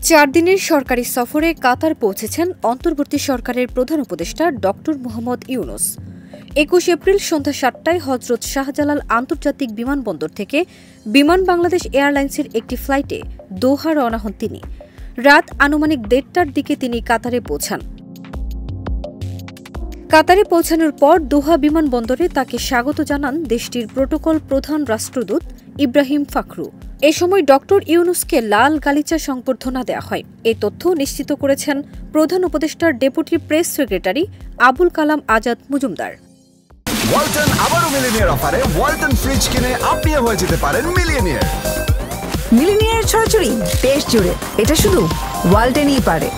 4 দিনের সরকারি সফরে কাতার পৌঁছেছেন অন্তর্বর্তী সরকারের প্রধান উপদেষ্টা ডক্টর মোহাম্মদ ইউনুস। 21 এপ্রিল সন্ধ্যা 7টায় হজরত শাহজালাল আন্তর্জাতিক বিমানবন্দর থেকে বিমান বাংলাদেশ এয়ারলাইন্সের একটি ফ্লাইটে দোহা রওনা হন তিনি। রাত আনুমানিক 1:30টার দিকে তিনি কাতারে পৌঁছান। কাতারে পৌঁছানোর পর দোহা বিমানবন্দরে তাকে স্বাগত জানান দেশটির প্রোটোকল প্রধান রাষ্ট্রদূত ইব্রাহিম ফাখরু। এ সময় ডক্টর ইউনুসকে লাল গালিচা সংবর্ধনা দেওয়া হয়। এ তথ্য নিশ্চিত করেছেন প্রধান উপদেষ্টার deputy press secretary Abul Kalam Azad Majumdar. Walton আবারও মিলিনিয়ার অফারে ওয়ালটন ফ্রিজ কিনে আপনিও হয়ে যেতে পারেন মিলিয়নিয়ার। মিলিনিয়ার ছড়াছড়ি দেশ জুড়ে, এটা শুধু ওয়ালটনই পারে।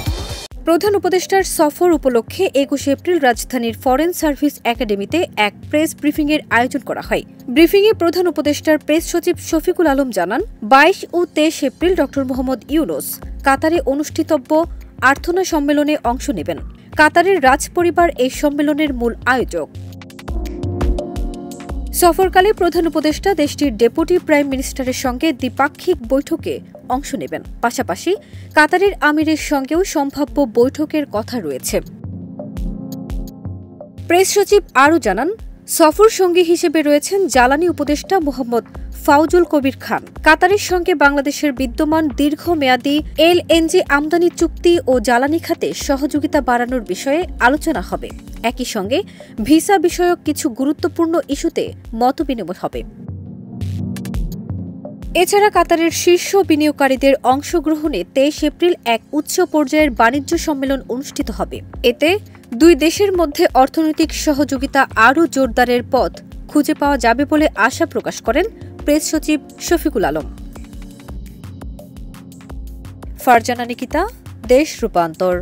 প্রধান উপদেষ্টার সফর উপলক্ষে 21 এপ্রিল রাজধানীর ফরেন সার্ভিস একাডেমিতে এক প্রেস ব্রিফিংয়ের আয়োজন করা হয়। ব্রিফিংয়ে প্রধান উপদেষ্টার প্রেস সচিব শফিকুল আলম জানান, 22 ও 23 এপ্রিল ড মোহাম্মদ ইউনুস কাতারে অনুষ্ঠিতব্য আর্থনা সম্মেলনে অংশ নেবেন। কাতারের রাজপরিবার এই সম্মেলনের মূল আয়োজক। সফরকালে প্রধান উপদেষ্টা দেশটির ডেপুটি প্রাইম মিনিস্টারের সঙ্গে দ্বিপাক্ষিক বৈঠকে অংশ নেবেন। পাশাপাশি কাতারের আমিরের সঙ্গেও সম্ভাব্য বৈঠকের কথা রয়েছে। প্রেস সচিব আরও জানান, সফর সঙ্গী হিসেবে রয়েছেন জ্বালানি উপদেষ্টা মোহাম্মদ ফাউজুল কবির খান। কাতারের সঙ্গে বাংলাদেশের বিদ্যমান দীর্ঘমেয়াদী এলএনজি আমদানি চুক্তি ও জ্বালানি খাতে সহযোগিতা বাড়ানোর বিষয়ে আলোচনা হবে। একই সঙ্গে ভিসা বিষয়ক কিছু গুরুত্বপূর্ণ ইস্যুতে মতবিনিময় হবে। এছাড়া কাতারের শীর্ষ বিনিয়োগকারীদের অংশগ্রহণে 23 এপ্রিল এক উচ্চ পর্যায়ের বাণিজ্য সম্মেলন অনুষ্ঠিত হবে। এতে দুই দেশের মধ্যে অর্থনৈতিক সহযোগিতা আরও জোরদারের পথ খুঁজে পাওয়া যাবে বলে আশা প্রকাশ করেন প্রেস সচিব শফিকুল আলম। ফারজানা নিকিতা, দেশ রূপান্তর।